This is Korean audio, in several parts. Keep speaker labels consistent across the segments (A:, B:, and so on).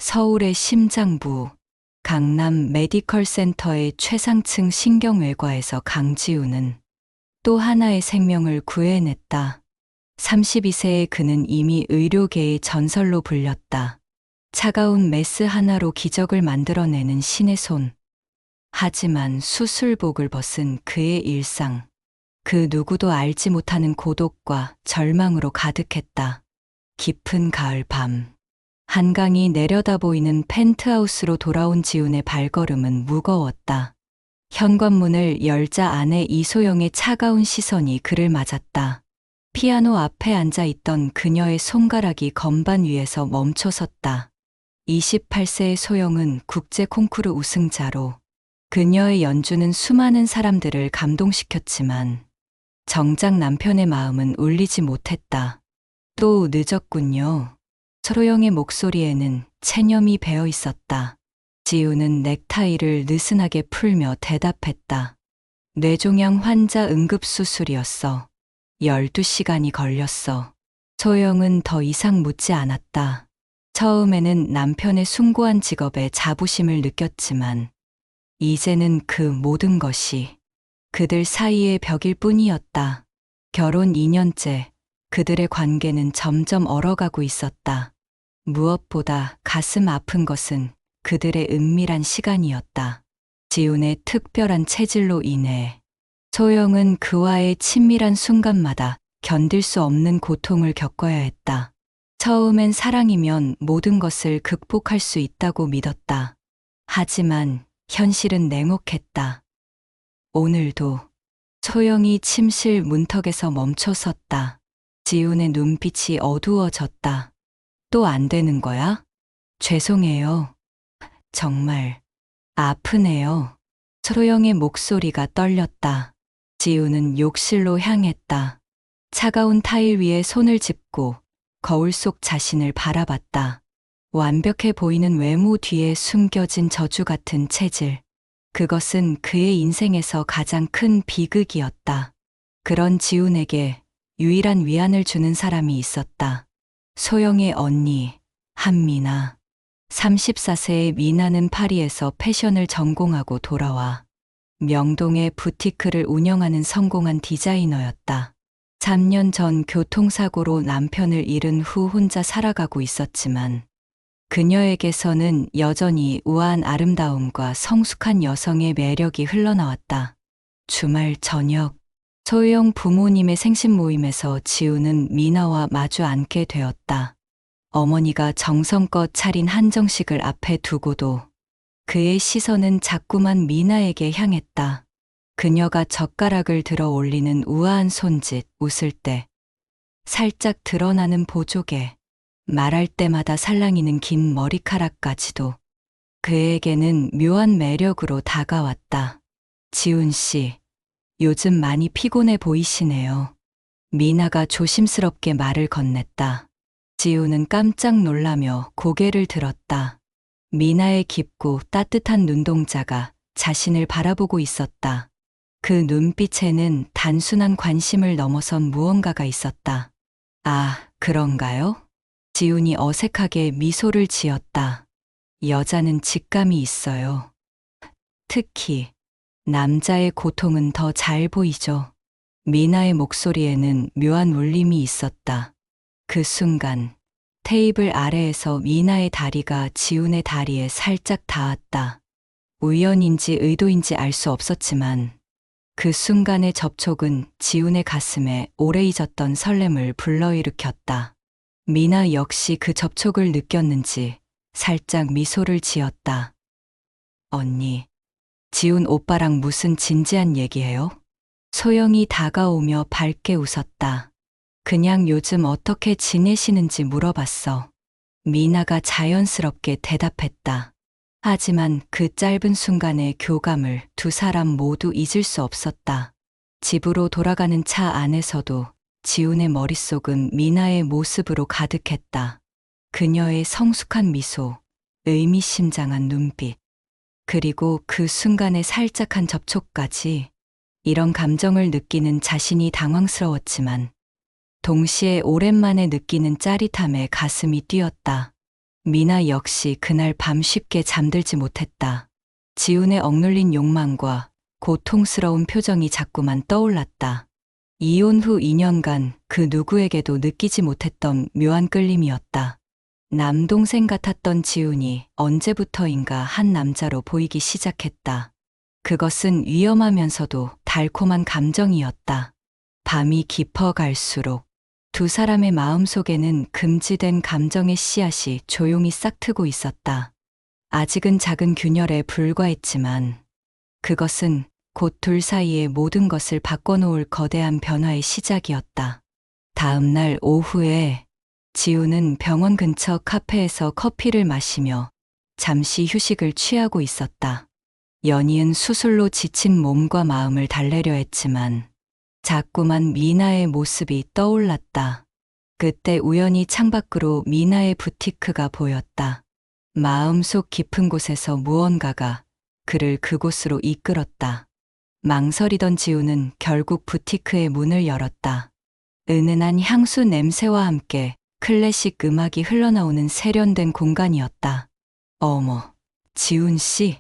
A: 서울의 심장부, 강남 메디컬 센터의 최상층 신경외과에서 강지우는 또 하나의 생명을 구해냈다. 32세의 그는 이미 의료계의 전설로 불렸다. 차가운 메스 하나로 기적을 만들어내는 신의 손. 하지만 수술복을 벗은 그의 일상. 그 누구도 알지 못하는 고독과 절망으로 가득했다. 깊은 가을 밤. 한강이 내려다 보이는 펜트하우스로 돌아온 지훈의 발걸음은 무거웠다. 현관문을 열자 안에 이소영의 차가운 시선이 그를 맞았다. 피아노 앞에 앉아 있던 그녀의 손가락이 건반 위에서 멈춰섰다. 28세의 소영은 국제 콩쿠르 우승자로 그녀의 연주는 수많은 사람들을 감동시켰지만 정작 남편의 마음은 울리지 못했다. 또 늦었군요. 소영의 목소리에는 체념이 배어 있었다. 지우는 넥타이를 느슨하게 풀며 대답했다. 뇌종양 환자 응급수술이었어. 12시간이 걸렸어. 소영은 더 이상 묻지 않았다. 처음에는 남편의 숭고한 직업에 자부심을 느꼈지만 이제는 그 모든 것이 그들 사이의 벽일 뿐이었다. 결혼 2년째 그들의 관계는 점점 얼어가고 있었다. 무엇보다 가슴 아픈 것은 그들의 은밀한 시간이었다. 지훈의 특별한 체질로 인해 소영은 그와의 친밀한 순간마다 견딜 수 없는 고통을 겪어야 했다. 처음엔 사랑이면 모든 것을 극복할 수 있다고 믿었다. 하지만 현실은 냉혹했다. 오늘도 소영이 침실 문턱에서 멈춰 섰다. 지훈의 눈빛이 어두워졌다. 또 안 되는 거야? 죄송해요. 정말 아프네요. 소영의 목소리가 떨렸다. 지훈은 욕실로 향했다. 차가운 타일 위에 손을 짚고 거울 속 자신을 바라봤다. 완벽해 보이는 외모 뒤에 숨겨진 저주 같은 체질. 그것은 그의 인생에서 가장 큰 비극이었다. 그런 지훈에게 유일한 위안을 주는 사람이 있었다. 소영의 언니, 한미나. 34세의 미나는 파리에서 패션을 전공하고 돌아와 명동의 부티크를 운영하는 성공한 디자이너였다. 3년 전 교통사고로 남편을 잃은 후 혼자 살아가고 있었지만 그녀에게서는 여전히 우아한 아름다움과 성숙한 여성의 매력이 흘러나왔다. 주말 저녁, 소영 부모님의 생신 모임에서 지우는 미나와 마주 앉게 되었다. 어머니가 정성껏 차린 한정식을 앞에 두고도 그의 시선은 자꾸만 미나에게 향했다. 그녀가 젓가락을 들어 올리는 우아한 손짓, 웃을 때 살짝 드러나는 보조개, 말할 때마다 살랑이는 긴 머리카락까지도 그에게는 묘한 매력으로 다가왔다. 지훈 씨, 요즘 많이 피곤해 보이시네요. 미나가 조심스럽게 말을 건넸다. 지훈은 깜짝 놀라며 고개를 들었다. 미나의 깊고 따뜻한 눈동자가 자신을 바라보고 있었다. 그 눈빛에는 단순한 관심을 넘어선 무언가가 있었다. 아, 그런가요? 지훈이 어색하게 미소를 지었다. 여자는 직감이 있어요. 특히 남자의 고통은 더 잘 보이죠. 미나의 목소리에는 묘한 울림이 있었다. 그 순간 테이블 아래에서 미나의 다리가 지훈의 다리에 살짝 닿았다. 우연인지 의도인지 알 수 없었지만 그 순간의 접촉은 지훈의 가슴에 오래 잊었던 설렘을 불러일으켰다. 미나 역시 그 접촉을 느꼈는지 살짝 미소를 지었다. 언니, 지훈 오빠랑 무슨 진지한 얘기해요? 소영이 다가오며 밝게 웃었다. 그냥 요즘 어떻게 지내시는지 물어봤어. 미나가 자연스럽게 대답했다. 하지만 그 짧은 순간의 교감을 두 사람 모두 잊을 수 없었다. 집으로 돌아가는 차 안에서도 지훈의 머릿속은 미나의 모습으로 가득했다. 그녀의 성숙한 미소, 의미심장한 눈빛, 그리고 그 순간의 살짝한 접촉까지. 이런 감정을 느끼는 자신이 당황스러웠지만 동시에 오랜만에 느끼는 짜릿함에 가슴이 뛰었다. 미나 역시 그날 밤 쉽게 잠들지 못했다. 지훈의 억눌린 욕망과 고통스러운 표정이 자꾸만 떠올랐다. 이혼 후 2년간 그 누구에게도 느끼지 못했던 묘한 끌림이었다. 남동생 같았던 지훈이 언제부터인가 한 남자로 보이기 시작했다. 그것은 위험하면서도 달콤한 감정이었다. 밤이 깊어갈수록 두 사람의 마음속에는 금지된 감정의 씨앗이 조용히 싹트고 있었다. 아직은 작은 균열에 불과했지만 그것은 곧 둘 사이의 모든 것을 바꿔놓을 거대한 변화의 시작이었다. 다음 날 오후에 지우는 병원 근처 카페에서 커피를 마시며 잠시 휴식을 취하고 있었다. 연이은 수술로 지친 몸과 마음을 달래려 했지만 자꾸만 미나의 모습이 떠올랐다. 그때 우연히 창밖으로 미나의 부티크가 보였다. 마음속 깊은 곳에서 무언가가 그를 그곳으로 이끌었다. 망설이던 지우는 결국 부티크의 문을 열었다. 은은한 향수 냄새와 함께 클래식 음악이 흘러나오는 세련된 공간이었다. 어머, 지훈 씨,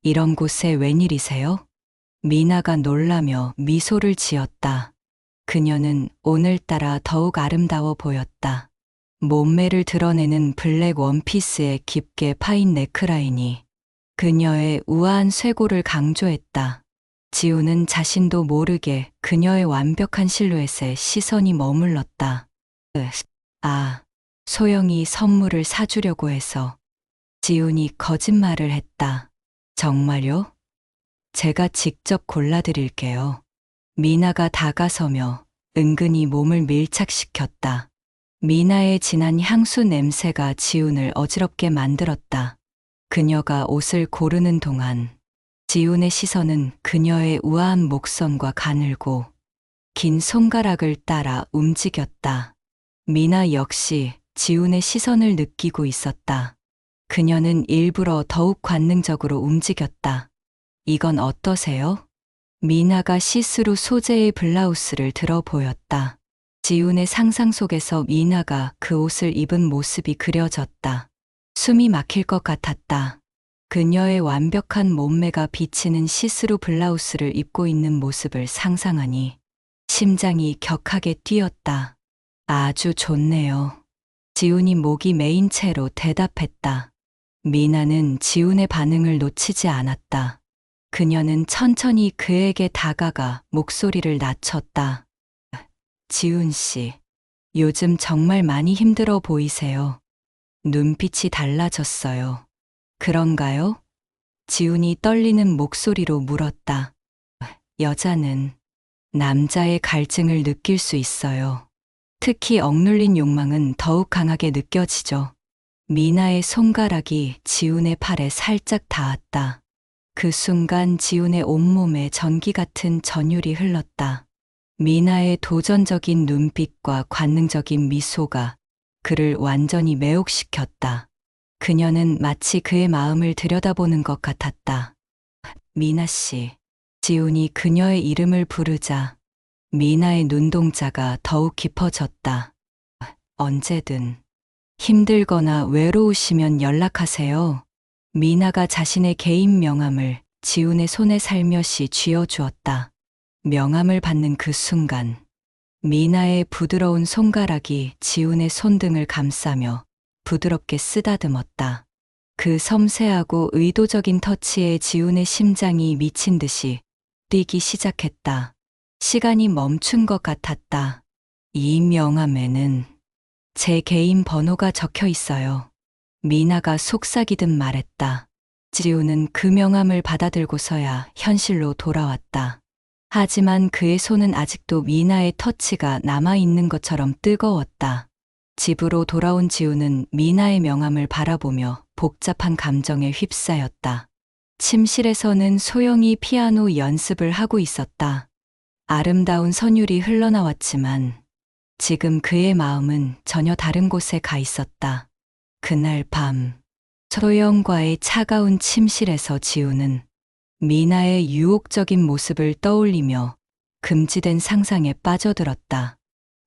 A: 이런 곳에 웬일이세요? 미나가 놀라며 미소를 지었다. 그녀는 오늘따라 더욱 아름다워 보였다. 몸매를 드러내는 블랙 원피스에 깊게 파인 넥라인이 그녀의 우아한 쇄골을 강조했다. 지우는 자신도 모르게 그녀의 완벽한 실루엣에 시선이 머물렀다. 소영이 선물을 사주려고 해서. 지훈이 거짓말을 했다. 정말요? 제가 직접 골라드릴게요. 미나가 다가서며 은근히 몸을 밀착시켰다. 미나의 진한 향수 냄새가 지훈을 어지럽게 만들었다. 그녀가 옷을 고르는 동안 지훈의 시선은 그녀의 우아한 목선과 가늘고 긴 손가락을 따라 움직였다. 미나 역시 지훈의 시선을 느끼고 있었다. 그녀는 일부러 더욱 관능적으로 움직였다. 이건 어떠세요? 미나가 시스루 소재의 블라우스를 들어 보였다. 지훈의 상상 속에서 미나가 그 옷을 입은 모습이 그려졌다. 숨이 막힐 것 같았다. 그녀의 완벽한 몸매가 비치는 시스루 블라우스를 입고 있는 모습을 상상하니 심장이 격하게 뛰었다. 아주 좋네요. 지훈이 목이 메인 채로 대답했다. 미나는 지훈의 반응을 놓치지 않았다. 그녀는 천천히 그에게 다가가 목소리를 낮췄다. 지훈 씨, 요즘 정말 많이 힘들어 보이세요. 눈빛이 달라졌어요. 그런가요? 지훈이 떨리는 목소리로 물었다. 여자는 남자의 갈증을 느낄 수 있어요. 특히 억눌린 욕망은 더욱 강하게 느껴지죠. 미나의 손가락이 지훈의 팔에 살짝 닿았다. 그 순간 지훈의 온몸에 전기 같은 전율이 흘렀다. 미나의 도전적인 눈빛과 관능적인 미소가 그를 완전히 매혹시켰다. 그녀는 마치 그의 마음을 들여다보는 것 같았다. 미나 씨. 지훈이 그녀의 이름을 부르자 미나의 눈동자가 더욱 깊어졌다. 언제든 힘들거나 외로우시면 연락하세요. 미나가 자신의 개인 명함을 지훈의 손에 살며시 쥐어주었다. 명함을 받는 그 순간 미나의 부드러운 손가락이 지훈의 손등을 감싸며 부드럽게 쓰다듬었다. 그 섬세하고 의도적인 터치에 지훈의 심장이 미친 듯이 뛰기 시작했다. 시간이 멈춘 것 같았다. 이 명함에는 제 개인 번호가 적혀 있어요. 미나가 속삭이듯 말했다. 지훈은 그 명함을 받아들고서야 현실로 돌아왔다. 하지만 그의 손은 아직도 미나의 터치가 남아있는 것처럼 뜨거웠다. 집으로 돌아온 지훈은 미나의 명함을 바라보며 복잡한 감정에 휩싸였다. 침실에서는 소영이 피아노 연습을 하고 있었다. 아름다운 선율이 흘러나왔지만 지금 그의 마음은 전혀 다른 곳에 가 있었다. 그날 밤 소영과의 차가운 침실에서 지훈은 미나의 유혹적인 모습을 떠올리며 금지된 상상에 빠져들었다.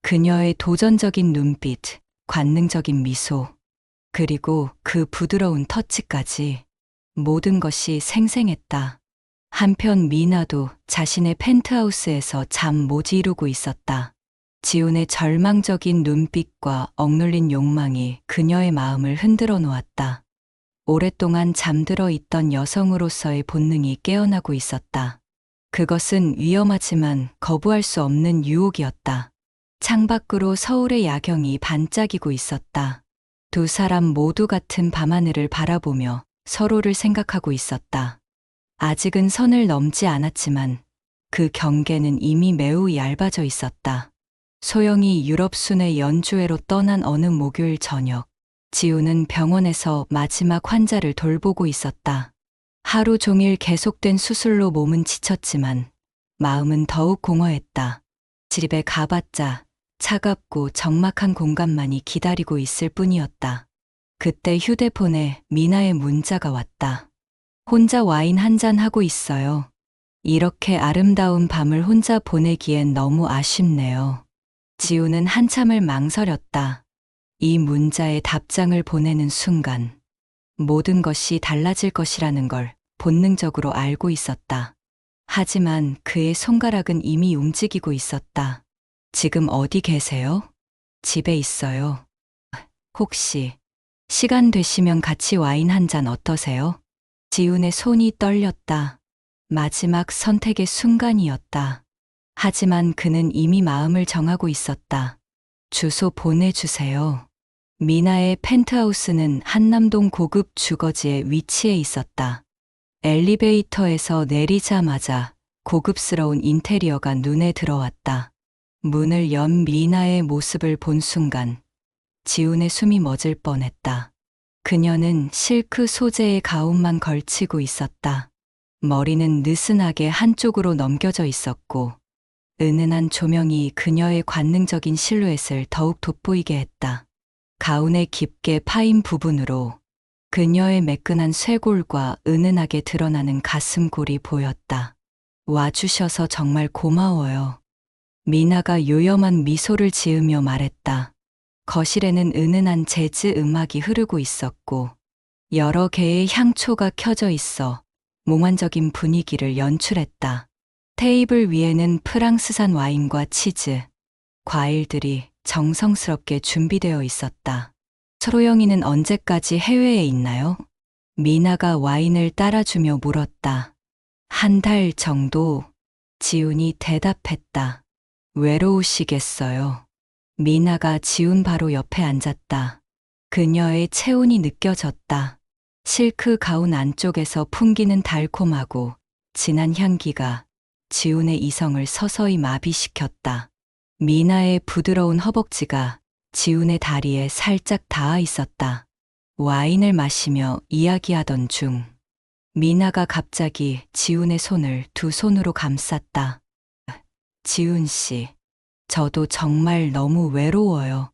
A: 그녀의 도전적인 눈빛, 관능적인 미소, 그리고 그 부드러운 터치까지 모든 것이 생생했다. 한편 미나도 자신의 펜트하우스에서 잠 못 이루고 있었다. 지훈의 절망적인 눈빛과 억눌린 욕망이 그녀의 마음을 흔들어 놓았다. 오랫동안 잠들어 있던 여성으로서의 본능이 깨어나고 있었다. 그것은 위험하지만 거부할 수 없는 유혹이었다. 창밖으로 서울의 야경이 반짝이고 있었다. 두 사람 모두 같은 밤하늘을 바라보며 서로를 생각하고 있었다. 아직은 선을 넘지 않았지만 그 경계는 이미 매우 얇아져 있었다. 소영이 유럽 순회 연주회로 떠난 어느 목요일 저녁, 지우는 병원에서 마지막 환자를 돌보고 있었다. 하루 종일 계속된 수술로 몸은 지쳤지만 마음은 더욱 공허했다. 집에 가봤자 차갑고 적막한 공간만이 기다리고 있을 뿐이었다. 그때 휴대폰에 미나의 문자가 왔다. 혼자 와인 한잔 하고 있어요. 이렇게 아름다운 밤을 혼자 보내기엔 너무 아쉽네요. 지우는 한참을 망설였다. 이 문자에 답장을 보내는 순간 모든 것이 달라질 것이라는 걸 본능적으로 알고 있었다. 하지만 그의 손가락은 이미 움직이고 있었다. 지금 어디 계세요? 집에 있어요. 혹시 시간 되시면 같이 와인 한 잔 어떠세요? 지훈의 손이 떨렸다. 마지막 선택의 순간이었다. 하지만 그는 이미 마음을 정하고 있었다. 주소 보내주세요. 미나의 펜트하우스는 한남동 고급 주거지에 위치해 있었다. 엘리베이터에서 내리자마자 고급스러운 인테리어가 눈에 들어왔다. 문을 연 미나의 모습을 본 순간 지훈의 숨이 멎을 뻔했다. 그녀는 실크 소재의 가운만 걸치고 있었다. 머리는 느슨하게 한쪽으로 넘겨져 있었고 은은한 조명이 그녀의 관능적인 실루엣을 더욱 돋보이게 했다. 가운의 깊게 파인 부분으로 그녀의 매끈한 쇄골과 은은하게 드러나는 가슴골이 보였다. 와주셔서 정말 고마워요. 미나가 요염한 미소를 지으며 말했다. 거실에는 은은한 재즈 음악이 흐르고 있었고 여러 개의 향초가 켜져 있어 몽환적인 분위기를 연출했다. 테이블 위에는 프랑스산 와인과 치즈, 과일들이 정성스럽게 준비되어 있었다. 소영이는 언제까지 해외에 있나요? 미나가 와인을 따라주며 물었다. 한 달 정도. 지훈이 대답했다. 외로우시겠어요. 미나가 지훈 바로 옆에 앉았다. 그녀의 체온이 느껴졌다. 실크 가운 안쪽에서 풍기는 달콤하고 진한 향기가 지훈의 이성을 서서히 마비시켰다. 미나의 부드러운 허벅지가 지훈의 다리에 살짝 닿아 있었다. 와인을 마시며 이야기하던 중 미나가 갑자기 지훈의 손을 두 손으로 감쌌다. 지훈 씨, 저도 정말 너무 외로워요.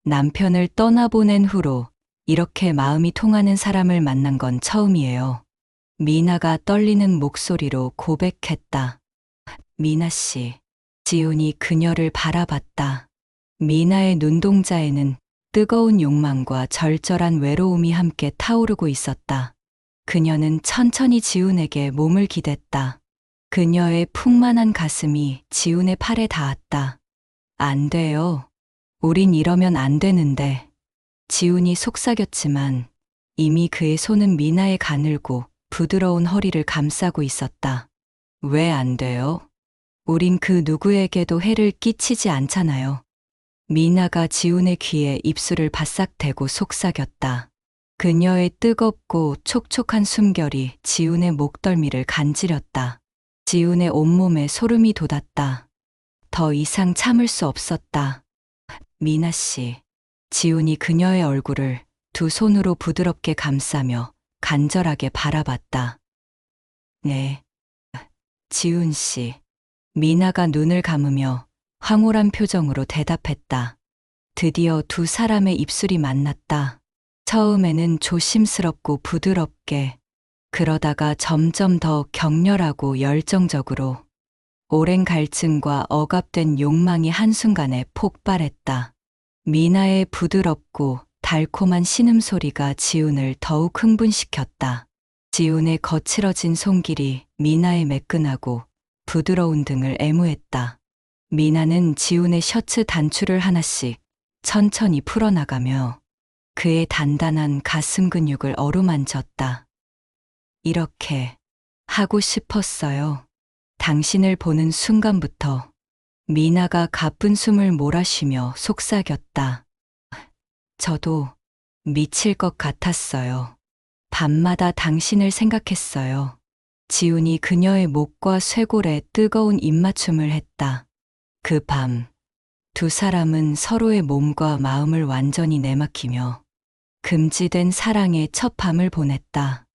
A: 남편을 떠나보낸 후로 이렇게 마음이 통하는 사람을 만난 건 처음이에요. 미나가 떨리는 목소리로 고백했다. 미나 씨, 지훈이 그녀를 바라봤다. 미나의 눈동자에는 뜨거운 욕망과 절절한 외로움이 함께 타오르고 있었다. 그녀는 천천히 지훈에게 몸을 기댔다. 그녀의 풍만한 가슴이 지훈의 팔에 닿았다. 안 돼요. 우린 이러면 안 되는데. 지훈이 속삭였지만 이미 그의 손은 미나의 가늘고 부드러운 허리를 감싸고 있었다. 왜 안 돼요? 우린 그 누구에게도 해를 끼치지 않잖아요. 미나가 지훈의 귀에 입술을 바싹 대고 속삭였다. 그녀의 뜨겁고 촉촉한 숨결이 지훈의 목덜미를 간지렸다. 지훈의 온몸에 소름이 돋았다. 더 이상 참을 수 없었다. 미나 씨. 지훈이 그녀의 얼굴을 두 손으로 부드럽게 감싸며 간절하게 바라봤다. 네. 지훈 씨. 미나가 눈을 감으며 황홀한 표정으로 대답했다. 드디어 두 사람의 입술이 만났다. 처음에는 조심스럽고 부드럽게, 그러다가 점점 더 격렬하고 열정적으로 오랜 갈증과 억압된 욕망이 한순간에 폭발했다. 미나의 부드럽고 달콤한 신음소리가 지훈을 더욱 흥분시켰다. 지훈의 거칠어진 손길이 미나의 매끈하고 부드러운 등을 애무했다. 미나는 지훈의 셔츠 단추를 하나씩 천천히 풀어나가며 그의 단단한 가슴 근육을 어루만졌다. 이렇게 하고 싶었어요. 당신을 보는 순간부터. 미나가 가쁜 숨을 몰아쉬며 속삭였다. 저도 미칠 것 같았어요. 밤마다 당신을 생각했어요. 지훈이 그녀의 목과 쇄골에 뜨거운 입맞춤을 했다. 그 밤, 두 사람은 서로의 몸과 마음을 완전히 내맡기며 금지된 사랑의 첫 밤을 보냈다.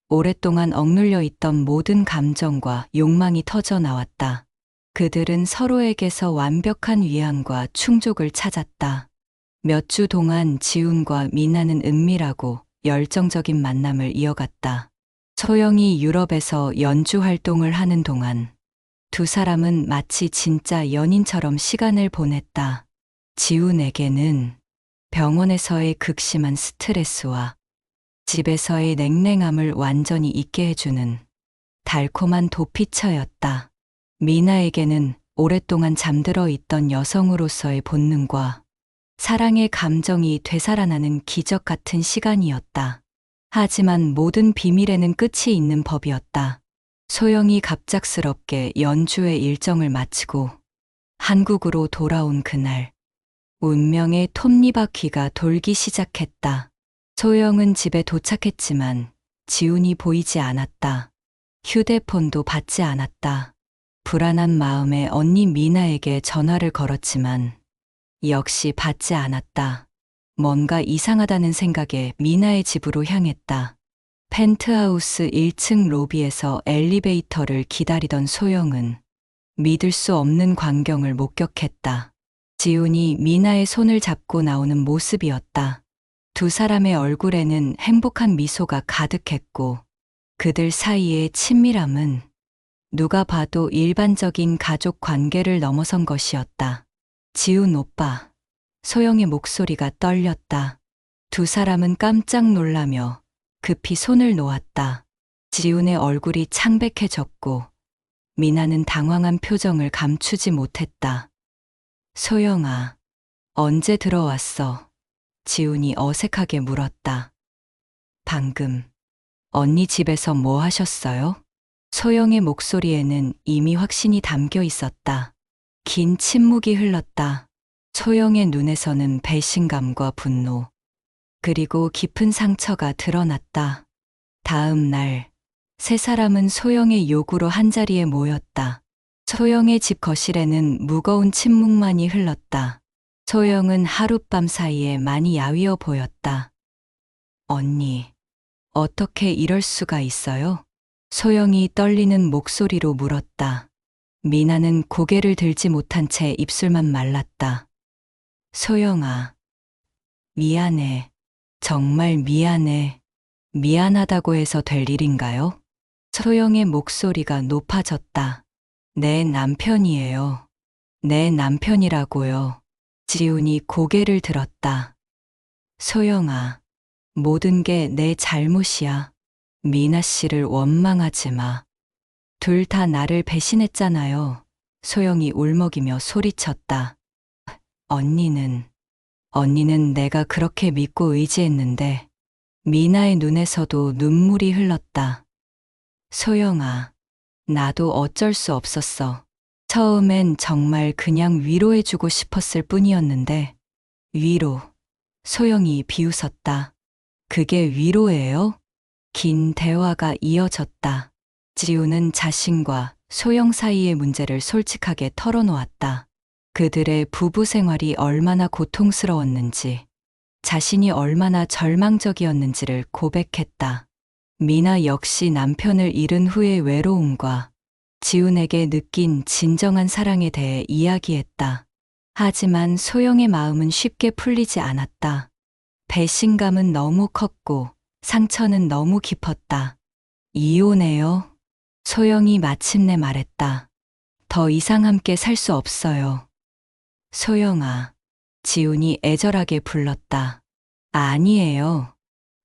A: 오랫동안 억눌려 있던 모든 감정과 욕망이 터져 나왔다. 그들은 서로에게서 완벽한 위안과 충족을 찾았다. 몇 주 동안 지훈과 미나는 은밀하고 열정적인 만남을 이어갔다. 소영이 유럽에서 연주 활동을 하는 동안 두 사람은 마치 진짜 연인처럼 시간을 보냈다. 지훈에게는 병원에서의 극심한 스트레스와 집에서의 냉랭함을 완전히 잊게 해주는 달콤한 도피처였다. 미나에게는 오랫동안 잠들어 있던 여성으로서의 본능과 사랑의 감정이 되살아나는 기적 같은 시간이었다. 하지만 모든 비밀에는 끝이 있는 법이었다. 소영이 갑작스럽게 연주의 일정을 마치고 한국으로 돌아온 그날, 운명의 톱니바퀴가 돌기 시작했다. 소영은 집에 도착했지만 지훈이 보이지 않았다. 휴대폰도 받지 않았다. 불안한 마음에 언니 미나에게 전화를 걸었지만 역시 받지 않았다. 뭔가 이상하다는 생각에 미나의 집으로 향했다. 펜트하우스 1층 로비에서 엘리베이터를 기다리던 소영은 믿을 수 없는 광경을 목격했다. 지훈이 미나의 손을 잡고 나오는 모습이었다. 두 사람의 얼굴에는 행복한 미소가 가득했고 그들 사이의 친밀함은 누가 봐도 일반적인 가족 관계를 넘어선 것이었다. 지훈 오빠. 소영의 목소리가 떨렸다. 두 사람은 깜짝 놀라며 급히 손을 놓았다. 지훈의 얼굴이 창백해졌고 미나는 당황한 표정을 감추지 못했다. 소영아, 언제 들어왔어? 지훈이 어색하게 물었다. 방금. 언니 집에서 뭐 하셨어요? 소영의 목소리에는 이미 확신이 담겨 있었다. 긴 침묵이 흘렀다. 소영의 눈에서는 배신감과 분노, 그리고 깊은 상처가 드러났다. 다음 날, 세 사람은 소영의 요구로 한자리에 모였다. 소영의 집 거실에는 무거운 침묵만이 흘렀다. 소영은 하룻밤 사이에 많이 야위어 보였다. 언니, 어떻게 이럴 수가 있어요? 소영이 떨리는 목소리로 물었다. 미나는 고개를 들지 못한 채 입술만 말랐다. 소영아, 미안해. 정말 미안해. 미안하다고 해서 될 일인가요? 소영의 목소리가 높아졌다. 내 남편이에요. 내 남편이라고요. 지훈이 고개를 들었다. 소영아, 모든 게 내 잘못이야. 미나 씨를 원망하지 마. 둘 다 나를 배신했잖아요. 소영이 울먹이며 소리쳤다. 언니는 내가 그렇게 믿고 의지했는데 미나의 눈에서도 눈물이 흘렀다. 소영아, 나도 어쩔 수 없었어. 처음엔 정말 그냥 위로해주고 싶었을 뿐이었는데 위로. 소영이 비웃었다. 그게 위로예요? 긴 대화가 이어졌다. 지훈은 자신과 소영 사이의 문제를 솔직하게 털어놓았다. 그들의 부부 생활이 얼마나 고통스러웠는지, 자신이 얼마나 절망적이었는지를 고백했다. 미나 역시 남편을 잃은 후의 외로움과 지훈에게 느낀 진정한 사랑에 대해 이야기했다. 하지만 소영의 마음은 쉽게 풀리지 않았다. 배신감은 너무 컸고 상처는 너무 깊었다. 이혼해요. 소영이 마침내 말했다. 더 이상 함께 살 수 없어요. 소영아, 지훈이 애절하게 불렀다. 아니에요.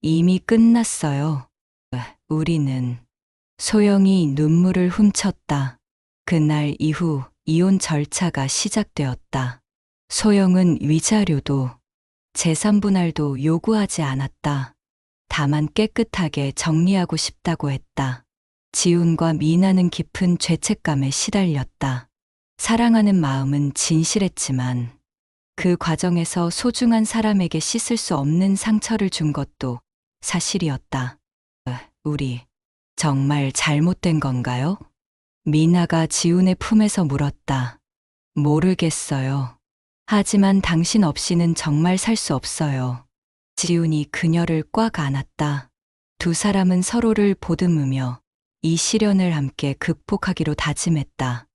A: 이미 끝났어요. 우리는 소영이 눈물을 훔쳤다. 그날 이후 이혼 절차가 시작되었다. 소영은 위자료도 재산 분할도 요구하지 않았다. 다만 깨끗하게 정리하고 싶다고 했다. 지훈과 미나는 깊은 죄책감에 시달렸다. 사랑하는 마음은 진실했지만 그 과정에서 소중한 사람에게 씻을 수 없는 상처를 준 것도 사실이었다. 우리 정말 잘못된 건가요? 미나가 지훈의 품에서 물었다. 모르겠어요. 하지만 당신 없이는 정말 살 수 없어요. 지훈이 그녀를 꽉 안았다. 두 사람은 서로를 보듬으며 이 시련을 함께 극복하기로 다짐했다.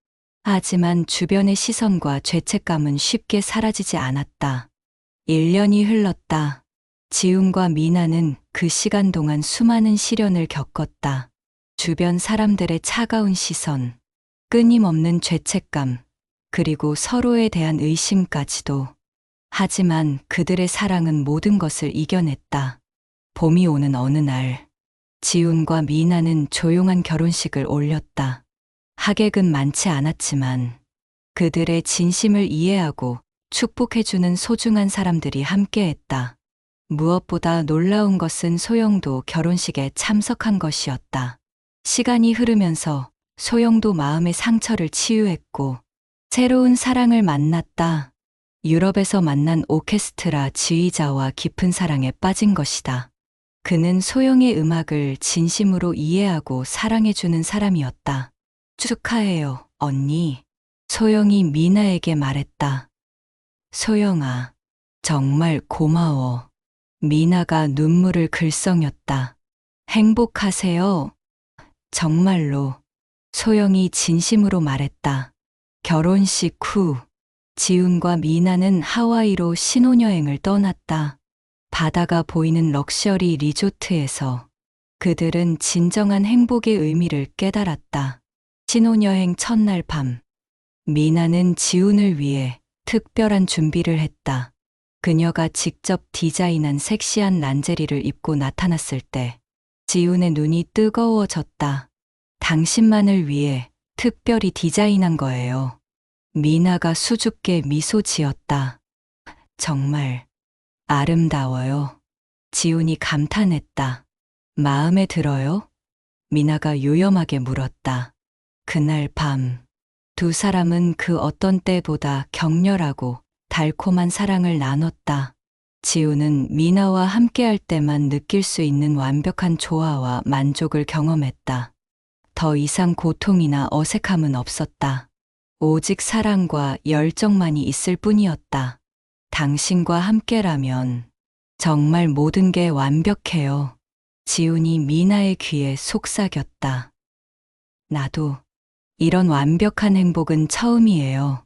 A: 하지만 주변의 시선과 죄책감은 쉽게 사라지지 않았다. 1년이 흘렀다. 지훈과 미나는 그 시간 동안 수많은 시련을 겪었다. 주변 사람들의 차가운 시선, 끊임없는 죄책감, 그리고 서로에 대한 의심까지도. 하지만 그들의 사랑은 모든 것을 이겨냈다. 봄이 오는 어느 날, 지훈과 미나는 조용한 결혼식을 올렸다. 하객은 많지 않았지만 그들의 진심을 이해하고 축복해주는 소중한 사람들이 함께했다. 무엇보다 놀라운 것은 소영도 결혼식에 참석한 것이었다. 시간이 흐르면서 소영도 마음의 상처를 치유했고 새로운 사랑을 만났다. 유럽에서 만난 오케스트라 지휘자와 깊은 사랑에 빠진 것이다. 그는 소영의 음악을 진심으로 이해하고 사랑해주는 사람이었다. 축하해요, 언니. 소영이 미나에게 말했다. 소영아, 정말 고마워. 미나가 눈물을 글썽였다. 행복하세요. 정말로. 소영이 진심으로 말했다. 결혼식 후, 지훈과 미나는 하와이로 신혼여행을 떠났다. 바다가 보이는 럭셔리 리조트에서 그들은 진정한 행복의 의미를 깨달았다. 신혼여행 첫날 밤, 미나는 지훈을 위해 특별한 준비를 했다. 그녀가 직접 디자인한 섹시한 란제리를 입고 나타났을 때 지훈의 눈이 뜨거워졌다. 당신만을 위해 특별히 디자인한 거예요. 미나가 수줍게 미소 지었다. 정말 아름다워요. 지훈이 감탄했다. 마음에 들어요? 미나가 요염하게 물었다. 그날 밤, 두 사람은 그 어떤 때보다 격렬하고 달콤한 사랑을 나눴다. 지훈은 미나와 함께할 때만 느낄 수 있는 완벽한 조화와 만족을 경험했다. 더 이상 고통이나 어색함은 없었다. 오직 사랑과 열정만이 있을 뿐이었다. 당신과 함께라면 정말 모든 게 완벽해요. 지훈이 미나의 귀에 속삭였다. 나도 이런 완벽한 행복은 처음이에요.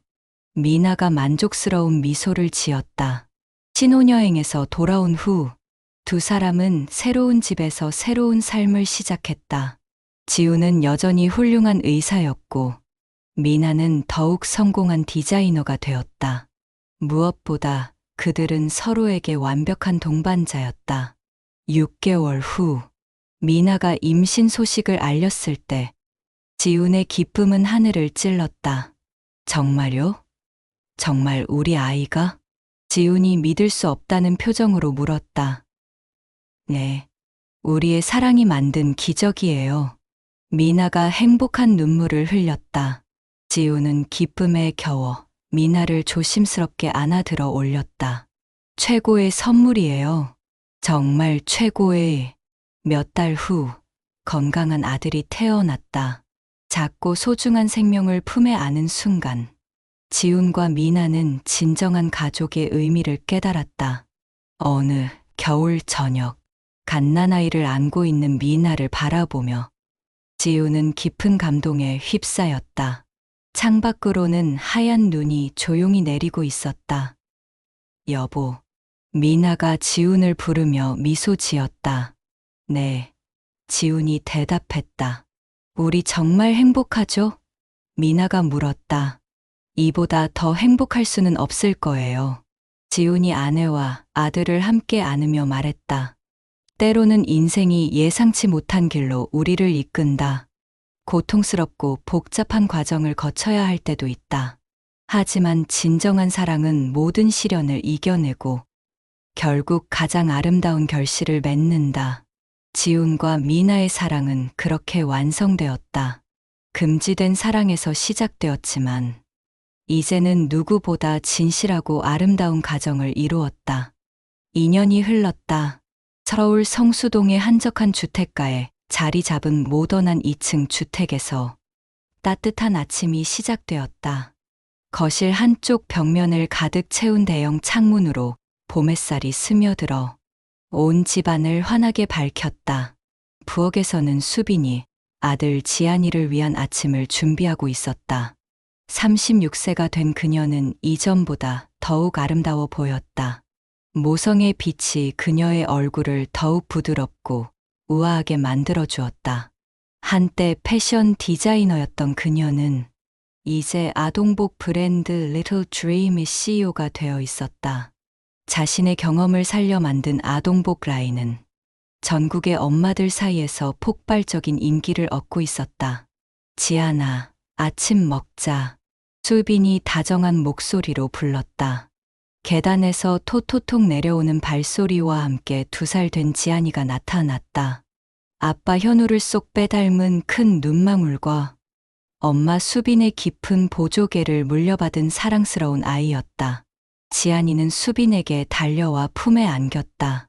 A: 미나가 만족스러운 미소를 지었다. 신혼여행에서 돌아온 후 두 사람은 새로운 집에서 새로운 삶을 시작했다. 지훈은 여전히 훌륭한 의사였고 미나는 더욱 성공한 디자이너가 되었다. 무엇보다 그들은 서로에게 완벽한 동반자였다. 6개월 후 미나가 임신 소식을 알렸을 때 지훈의 기쁨은 하늘을 찔렀다. 정말요? 정말 우리 아이가? 지훈이 믿을 수 없다는 표정으로 물었다. 네, 우리의 사랑이 만든 기적이에요. 미나가 행복한 눈물을 흘렸다. 지훈은 기쁨에 겨워 미나를 조심스럽게 안아들어 올렸다. 최고의 선물이에요. 정말 최고의. 몇 달 후 건강한 아들이 태어났다. 작고 소중한 생명을 품에 안은 순간 지훈과 미나는 진정한 가족의 의미를 깨달았다. 어느 겨울 저녁, 갓난아이를 안고 있는 미나를 바라보며 지훈은 깊은 감동에 휩싸였다. 창밖으로는 하얀 눈이 조용히 내리고 있었다. 여보, 미나가 지훈을 부르며 미소 지었다. 네, 지훈이 대답했다. 우리 정말 행복하죠? 미나가 물었다. 이보다 더 행복할 수는 없을 거예요. 지훈이 아내와 아들을 함께 안으며 말했다. 때로는 인생이 예상치 못한 길로 우리를 이끈다. 고통스럽고 복잡한 과정을 거쳐야 할 때도 있다. 하지만 진정한 사랑은 모든 시련을 이겨내고 결국 가장 아름다운 결실을 맺는다. 지훈과 미나의 사랑은 그렇게 완성되었다. 금지된 사랑에서 시작되었지만 이제는 누구보다 진실하고 아름다운 가정을 이루었다. 2년이 흘렀다. 서울 성수동의 한적한 주택가에 자리 잡은 모던한 2층 주택에서 따뜻한 아침이 시작되었다. 거실 한쪽 벽면을 가득 채운 대형 창문으로 봄 햇살이 스며들어 온 집안을 환하게 밝혔다. 부엌에서는 수빈이 아들 지안이를 위한 아침을 준비하고 있었다. 36세가 된 그녀는 이전보다 더욱 아름다워 보였다. 모성의 빛이 그녀의 얼굴을 더욱 부드럽고 우아하게 만들어 주었다. 한때 패션 디자이너였던 그녀는 이제 아동복 브랜드 Little Dream의 CEO가 되어 있었다. 자신의 경험을 살려 만든 아동복 라인은 전국의 엄마들 사이에서 폭발적인 인기를 얻고 있었다. 지안아, 아침 먹자. 수빈이 다정한 목소리로 불렀다. 계단에서 토토톡 내려오는 발소리와 함께 2살 된 지안이가 나타났다. 아빠 현우를 쏙 빼닮은 큰 눈망울과 엄마 수빈의 깊은 보조개를 물려받은 사랑스러운 아이였다. 지안이는 수빈에게 달려와 품에 안겼다.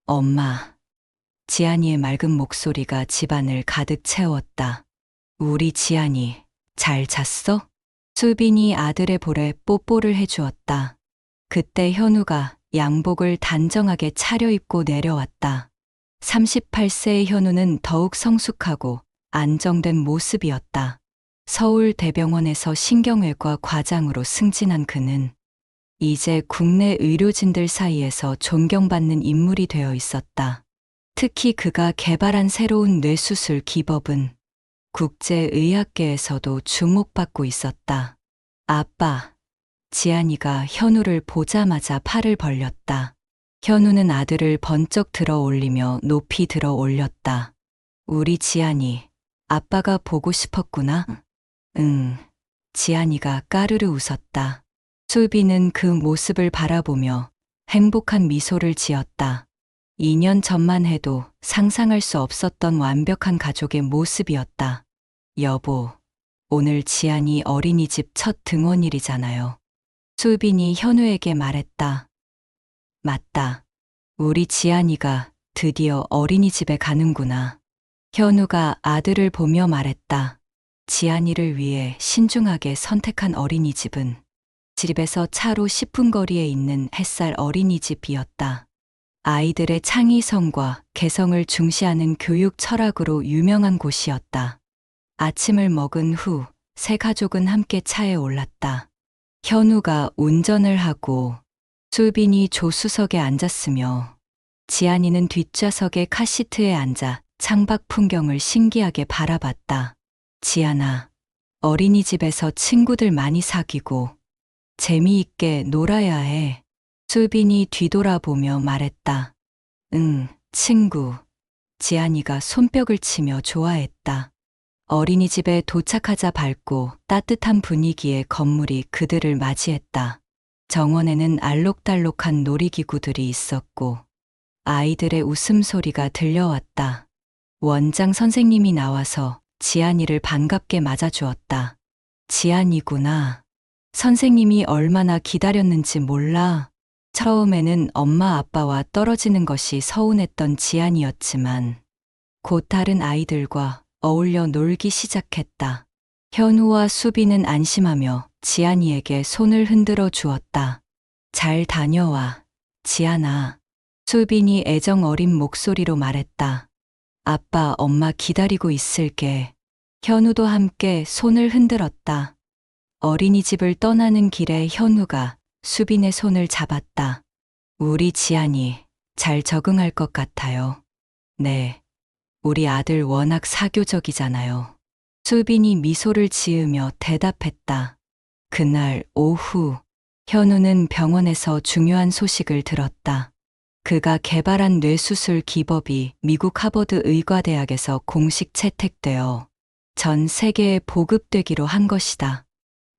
A: 엄마. 지안이의 맑은 목소리가 집안을 가득 채웠다. 우리 지안이 잘 잤어? 수빈이 아들의 볼에 뽀뽀를 해주었다. 그때 현우가 양복을 단정하게 차려입고 내려왔다. 38세의 현우는 더욱 성숙하고 안정된 모습이었다. 서울대병원에서 신경외과 과장으로 승진한 그는 이제 국내 의료진들 사이에서 존경받는 인물이 되어 있었다. 특히 그가 개발한 새로운 뇌수술 기법은 국제의학계에서도 주목받고 있었다. 아빠. 지안이가 현우를 보자마자 팔을 벌렸다. 현우는 아들을 번쩍 들어 올리며 높이 들어 올렸다. 우리 지안이, 아빠가 보고 싶었구나? 응. 지안이가 까르르 웃었다. 수빈은 그 모습을 바라보며 행복한 미소를 지었다. 2년 전만 해도 상상할 수 없었던 완벽한 가족의 모습이었다. 여보, 오늘 지안이 어린이집 첫 등원일이잖아요. 수빈이 현우에게 말했다. 맞다. 우리 지안이가 드디어 어린이집에 가는구나. 현우가 아들을 보며 말했다. 지안이를 위해 신중하게 선택한 어린이집은 집에서 차로 10분 거리에 있는 햇살 어린이집이었다. 아이들의 창의성과 개성을 중시하는 교육 철학으로 유명한 곳이었다. 아침을 먹은 후 세 가족은 함께 차에 올랐다. 현우가 운전을 하고 수빈이 조수석에 앉았으며 지안이는 뒷좌석의 카시트에 앉아 창밖 풍경을 신기하게 바라봤다. 지안아, 어린이집에서 친구들 많이 사귀고 재미있게 놀아야 해. 수빈이 뒤돌아보며 말했다. 응, 친구. 지안이가 손뼉을 치며 좋아했다. 어린이집에 도착하자 밝고 따뜻한 분위기의 건물이 그들을 맞이했다. 정원에는 알록달록한 놀이기구들이 있었고 아이들의 웃음소리가 들려왔다. 원장 선생님이 나와서 지안이를 반갑게 맞아주었다. 지안이구나. 선생님이 얼마나 기다렸는지 몰라. 처음에는 엄마 아빠와 떨어지는 것이 서운했던 지안이었지만 곧 다른 아이들과 어울려 놀기 시작했다. 현우와 수빈은 안심하며 지안이에게 손을 흔들어 주었다. 잘 다녀와, 지안아. 수빈이 애정 어린 목소리로 말했다. 아빠, 엄마 기다리고 있을게. 현우도 함께 손을 흔들었다. 어린이집을 떠나는 길에 현우가 수빈의 손을 잡았다. 우리 지안이 잘 적응할 것 같아요. 네. 우리 아들 워낙 사교적이잖아요. 수빈이 미소를 지으며 대답했다. 그날 오후 현우는 병원에서 중요한 소식을 들었다. 그가 개발한 뇌수술 기법이 미국 하버드 의과대학에서 공식 채택되어 전 세계에 보급되기로 한 것이다.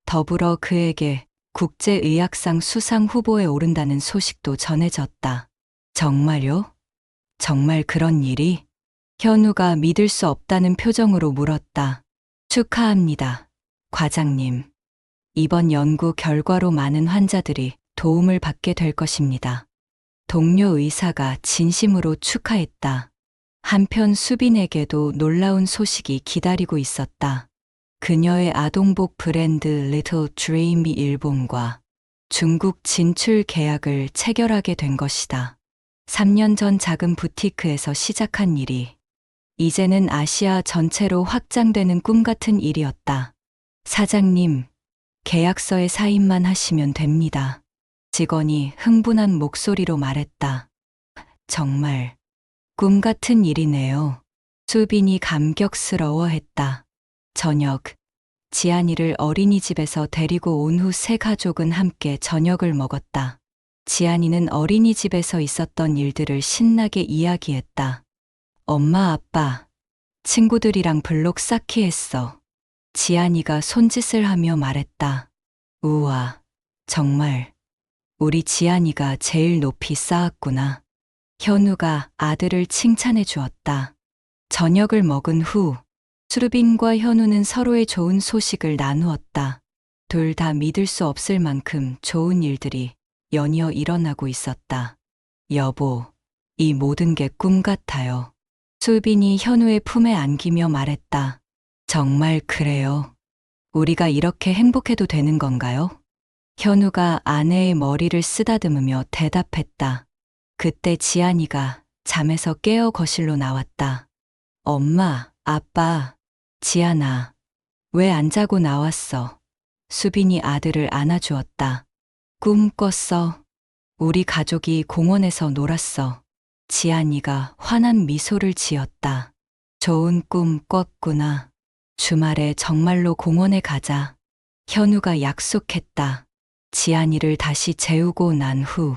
A: 더불어 그에게 국제의학상 수상 후보에 오른다는 소식도 전해졌다. 정말요? 정말 그런 일이? 현우가 믿을 수 없다는 표정으로 물었다. 축하합니다, 과장님. 이번 연구 결과로 많은 환자들이 도움을 받게 될 것입니다. 동료 의사가 진심으로 축하했다. 한편 수빈에게도 놀라운 소식이 기다리고 있었다. 그녀의 아동복 브랜드 Little Dream이 일본과 중국 진출 계약을 체결하게 된 것이다. 3년 전 작은 부티크에서 시작한 일이 이제는 아시아 전체로 확장되는 꿈 같은 일이었다. 사장님, 계약서에 사인만 하시면 됩니다. 직원이 흥분한 목소리로 말했다. 정말 꿈 같은 일이네요. 수빈이 감격스러워했다. 저녁, 지안이를 어린이집에서 데리고 온 후 세 가족은 함께 저녁을 먹었다. 지안이는 어린이집에서 있었던 일들을 신나게 이야기했다. 엄마, 아빠, 친구들이랑 블록 쌓기 했어. 지안이가 손짓을 하며 말했다. 우와, 정말 우리 지안이가 제일 높이 쌓았구나. 현우가 아들을 칭찬해 주었다. 저녁을 먹은 후 수빈과 현우는 서로의 좋은 소식을 나누었다. 둘 다 믿을 수 없을 만큼 좋은 일들이 연이어 일어나고 있었다. 여보, 이 모든 게 꿈 같아요. 수빈이 현우의 품에 안기며 말했다. 정말 그래요. 우리가 이렇게 행복해도 되는 건가요? 현우가 아내의 머리를 쓰다듬으며 대답했다. 그때 지안이가 잠에서 깨어 거실로 나왔다. 엄마, 아빠, 지안아, 왜 안 자고 나왔어? 수빈이 아들을 안아주었다. 꿈 꿨어. 우리 가족이 공원에서 놀았어. 지안이가 환한 미소를 지었다. 좋은 꿈 꿨구나. 주말에 정말로 공원에 가자. 현우가 약속했다. 지안이를 다시 재우고 난 후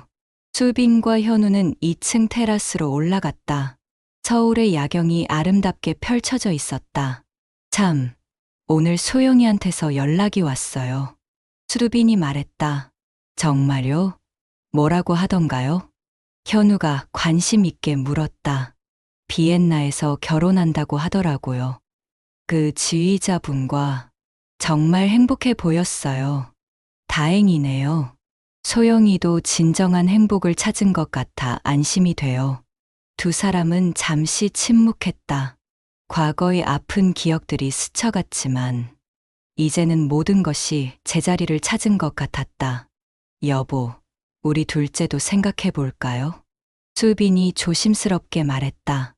A: 수빈과 현우는 2층 테라스로 올라갔다. 서울의 야경이 아름답게 펼쳐져 있었다. 참, 오늘 소영이한테서 연락이 왔어요. 수빈이 말했다. 정말요? 뭐라고 하던가요? 현우가 관심 있게 물었다. 비엔나에서 결혼한다고 하더라고요. 그 지휘자분과 정말 행복해 보였어요. 다행이네요. 소영이도 진정한 행복을 찾은 것 같아 안심이 돼요. 두 사람은 잠시 침묵했다. 과거의 아픈 기억들이 스쳐갔지만 이제는 모든 것이 제자리를 찾은 것 같았다. 여보, 우리 둘째도 생각해 볼까요? 수빈이 조심스럽게 말했다.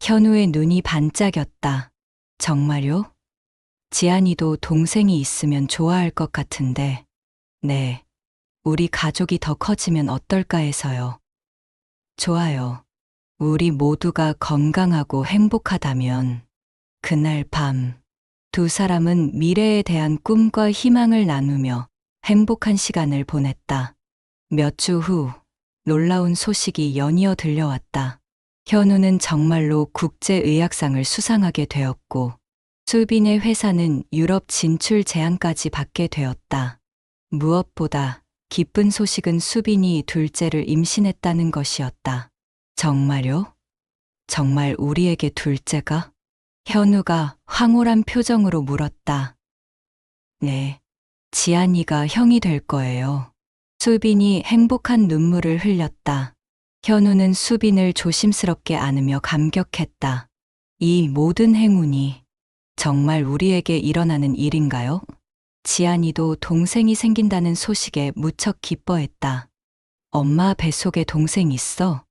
A: 현우의 눈이 반짝였다. 정말요? 지안이도 동생이 있으면 좋아할 것 같은데. 네, 우리 가족이 더 커지면 어떨까 해서요. 좋아요. 우리 모두가 건강하고 행복하다면. 그날 밤, 두 사람은 미래에 대한 꿈과 희망을 나누며 행복한 시간을 보냈다. 몇 주 후, 놀라운 소식이 연이어 들려왔다. 현우는 정말로 국제의학상을 수상하게 되었고, 수빈의 회사는 유럽 진출 제안까지 받게 되었다. 무엇보다 기쁜 소식은 수빈이 둘째를 임신했다는 것이었다. 정말요? 정말 우리에게 둘째가? 현우가 황홀한 표정으로 물었다. 네, 지안이가 형이 될 거예요. 수빈이 행복한 눈물을 흘렸다. 현우는 수빈을 조심스럽게 안으며 감격했다. 이 모든 행운이 정말 우리에게 일어나는 일인가요? 지안이도 동생이 생긴다는 소식에 무척 기뻐했다. 엄마 뱃속에 동생 있어?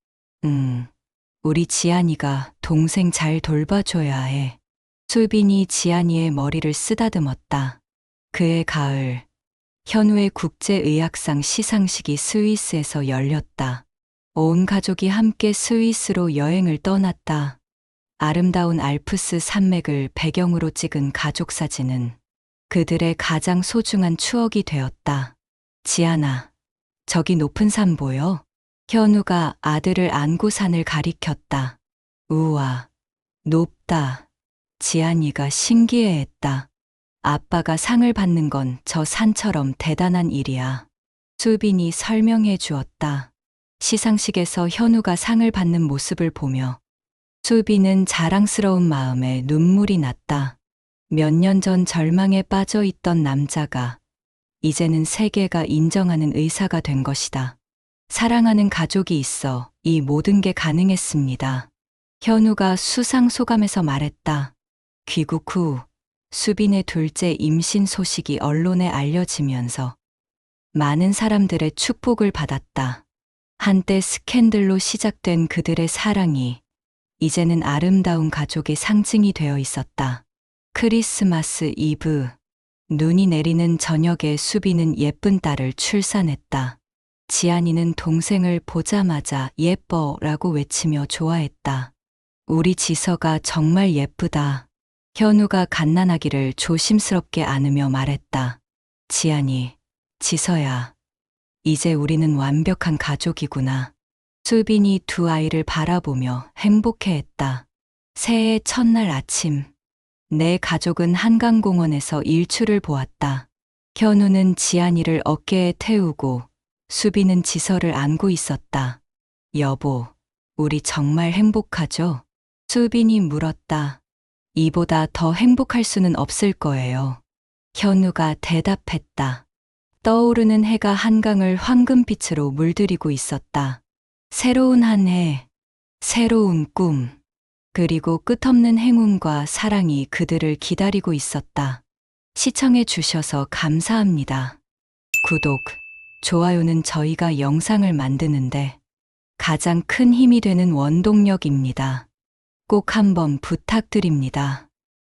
A: 우리 지안이가 동생 잘 돌봐줘야 해. 수빈이 지안이의 머리를 쓰다듬었다. 그해 가을, 현우의 국제의학상 시상식이 스위스에서 열렸다. 온 가족이 함께 스위스로 여행을 떠났다. 아름다운 알프스 산맥을 배경으로 찍은 가족 사진은 그들의 가장 소중한 추억이 되었다. 지안아, 저기 높은 산 보여? 현우가 아들을 안고 산을 가리켰다. 우와, 높다. 지안이가 신기해했다. 아빠가 상을 받는 건 저 산처럼 대단한 일이야. 수빈이 설명해 주었다. 시상식에서 현우가 상을 받는 모습을 보며 수빈은 자랑스러운 마음에 눈물이 났다. 몇 년 전 절망에 빠져 있던 남자가 이제는 세계가 인정하는 의사가 된 것이다. 사랑하는 가족이 있어 이 모든 게 가능했습니다. 현우가 수상 소감에서 말했다. 귀국 후 수빈의 둘째 임신 소식이 언론에 알려지면서 많은 사람들의 축복을 받았다. 한때 스캔들로 시작된 그들의 사랑이 이제는 아름다운 가족의 상징이 되어 있었다. 크리스마스 이브, 눈이 내리는 저녁에 수빈은 예쁜 딸을 출산했다. 지안이는 동생을 보자마자 예뻐라고 외치며 좋아했다. 우리 지서가 정말 예쁘다. 현우가 갓난아기를 조심스럽게 안으며 말했다. 지안이, 지서야, 이제 우리는 완벽한 가족이구나. 수빈이 두 아이를 바라보며 행복해했다. 새해 첫날 아침, 내 가족은 한강공원에서 일출을 보았다. 현우는 지안이를 어깨에 태우고 수빈은 지서를 안고 있었다. 여보, 우리 정말 행복하죠? 수빈이 물었다. 이보다 더 행복할 수는 없을 거예요. 현우가 대답했다. 떠오르는 해가 한강을 황금빛으로 물들이고 있었다. 새로운 한 해, 새로운 꿈, 그리고 끝없는 행운과 사랑이 그들을 기다리고 있었다. 시청해 주셔서 감사합니다. 구독, 좋아요는 저희가 영상을 만드는데 가장 큰 힘이 되는 원동력입니다. 꼭 한번 부탁드립니다.